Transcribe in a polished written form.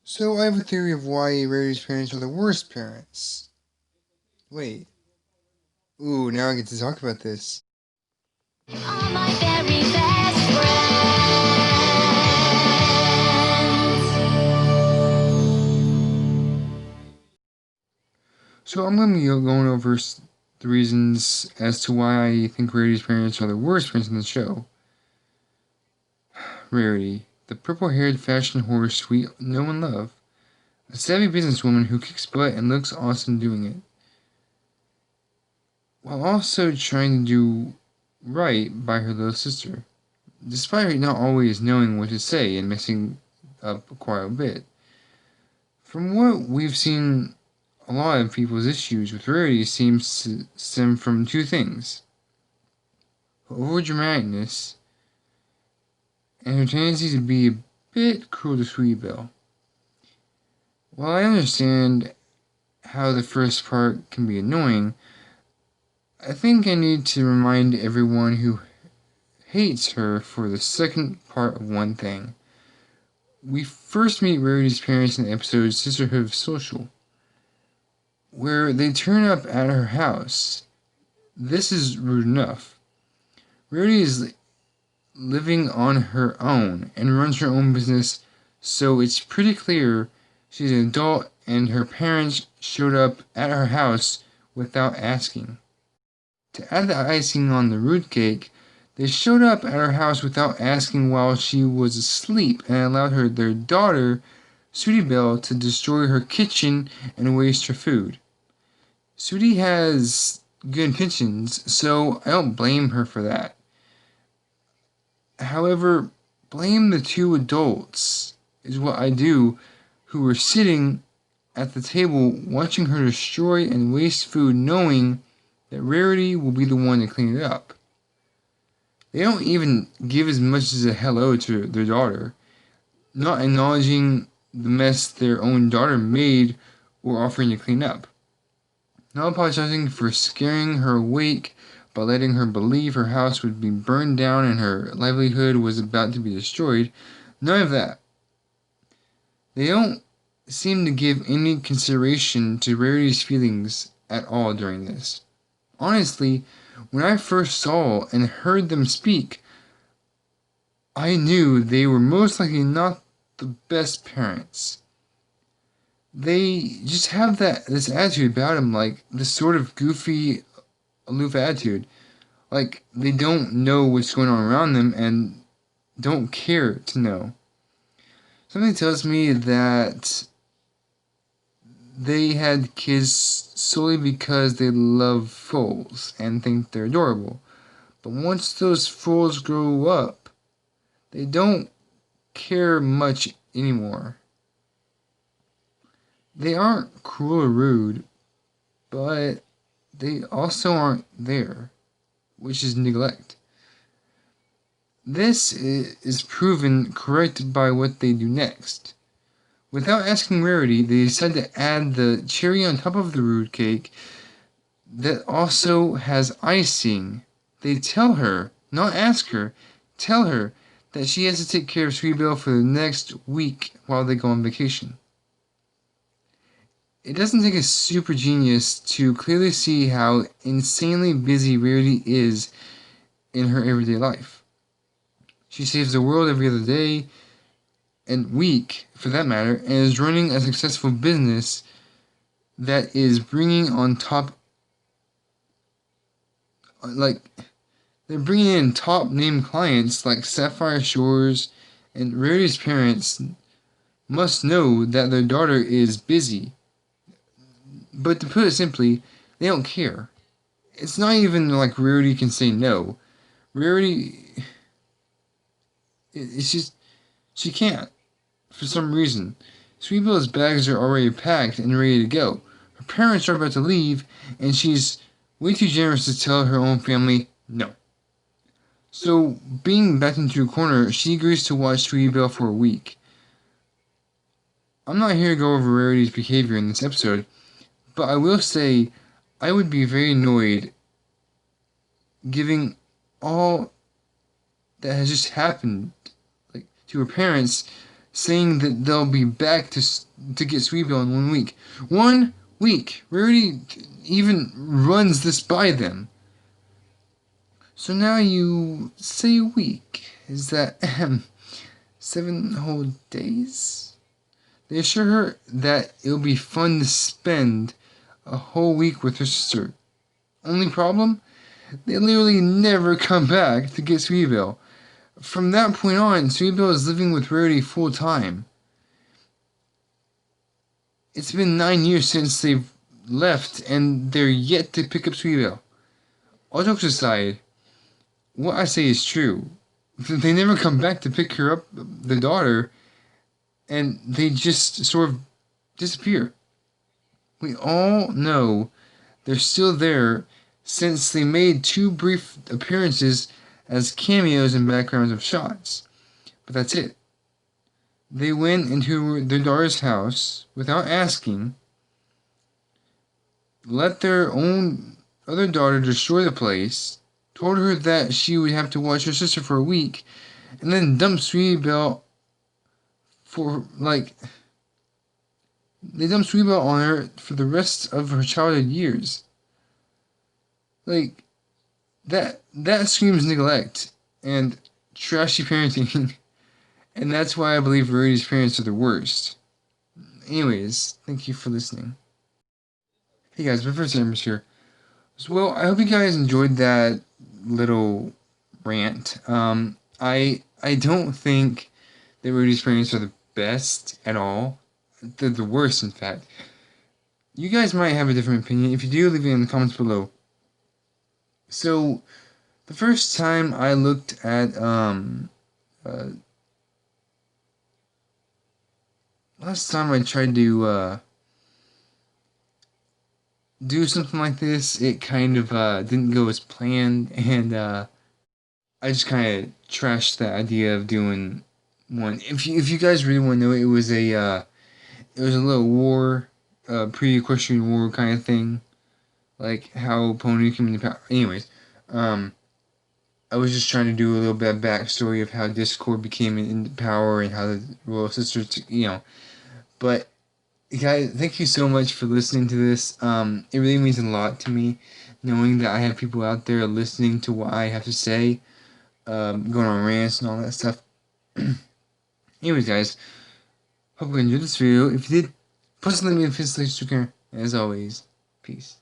So I have a theory of why Rarity's parents are the worst parents. Wait. Ooh, now I get to talk about this. Are my very best friends. So I'm going to be going over the reasons as to why I think Rarity's parents are the worst parents in the show. Rarity, the purple-haired fashion horse we know and love. A savvy businesswoman who kicks butt and looks awesome doing it, while also trying to do right by her little sister, despite her not always knowing what to say and messing up quite a bit. From what we've seen, a lot of people's issues with Rarity seems to stem from two things: her overdramaticness and her tendency to be a bit cruel to Sweet Belle. While I understand how the first part can be annoying, I think I need to remind everyone who hates her for the second part of one thing. We first meet Rarity's parents in the episode Sisterhood of Social, where they turn up at her house. This is rude enough. Rarity is living on her own and runs her own business, so it's pretty clear she's an adult and her parents showed up at her house without asking. To add the icing on the root cake, they showed up at her house without asking while she was asleep and allowed their daughter, Sweetie Belle, to destroy her kitchen and waste her food. Sweetie has good intentions, so I don't blame her for that. However, blame the two adults is what I do, who were sitting at the table watching her destroy and waste food, knowing that Rarity will be the one to clean it up. They don't even give as much as a hello to their daughter, not acknowledging the mess their own daughter made or offering to clean up, not apologizing for scaring her awake by letting her believe her house would be burned down and her livelihood was about to be destroyed. None of that. They don't seem to give any consideration to Rarity's feelings at all during this. Honestly, when I first saw and heard them speak, I knew they were most likely not the best parents. They just have this attitude about them, like this sort of goofy, aloof attitude. Like they don't know what's going on around them and don't care to know. Something tells me that they had kids solely because they love foals and think they're adorable. But once those foals grow up, they don't care much anymore. They aren't cruel or rude, but they also aren't there, which is neglect. This is proven correct by what they do next. Without asking Rarity, they decide to add the cherry on top of the root cake that also has icing. They tell her, not ask her, tell her that she has to take care of Sweet Belle for the next week while they go on vacation. It doesn't take a super genius to clearly see how insanely busy Rarity is in her everyday life. She saves the world every other day and week, for that matter, and is running a successful business that is bringing on top, like, they're bringing in top name clients like Sapphire Shores, and Rarity's parents must know that their daughter is busy. But to put it simply, they don't care. It's not even like Rarity can say no. Rarity, it's just, she can't, for some reason. Sweet Belle's bags are already packed and ready to go. Her parents are about to leave, and she's way too generous to tell her own family no. So, being backed into a corner, she agrees to watch Sweet Belle for a week. I'm not here to go over Rarity's behavior in this episode, but I will say I would be very annoyed giving all that has just happened, like, to her parents, saying that they'll be back to get Sweetville in 1 week. 1 week! Rarity even runs this by them. So now you say a week. Is that 7 whole days? They assure her that it'll be fun to spend a whole week with her sister. Only problem? They literally never come back to get Sweetville. From that point on, Sweetville is living with Rarity full time. It's been 9 years since they've left, and they're yet to pick up Sweetville. All jokes aside, what I say is true. They never come back to pick her up, the daughter, and they just sort of disappear. We all know they're still there since they made 2 brief appearances as cameos in backgrounds of shots. But that's it. They went into their daughter's house without asking, let their own other daughter destroy the place, told her that she would have to watch her sister for a week, and then dumped Sweetville for, they dumped Sweetville on her for the rest of her childhood years. That screams neglect and trashy parenting. And that's why I believe Rarity's parents are the worst. Anyways, thank you for listening. Hey guys, my first name is here. So, well, I hope you guys enjoyed that little rant. I don't think that Rarity's parents are the best at all. They're the worst, in fact. You guys might have a different opinion. If you do, leave it in the comments below. So, the first time I looked at, last time I tried to, do something like this, it kind of, didn't go as planned, and, I just kind of trashed the idea of doing one. If you guys really want to know, it was a little war, pre-equestrian war kind of thing, like how Pony came into power. Anyways, I was just trying to do a little bit of backstory of how Discord became in power and how the Royal Sisters, But, guys, thank you so much for listening to this. It really means a lot to me, knowing that I have people out there listening to what I have to say, going on rants and all that stuff. Anyways, guys, hope you enjoyed this video. If you did, please let me know if it's like, as always, peace.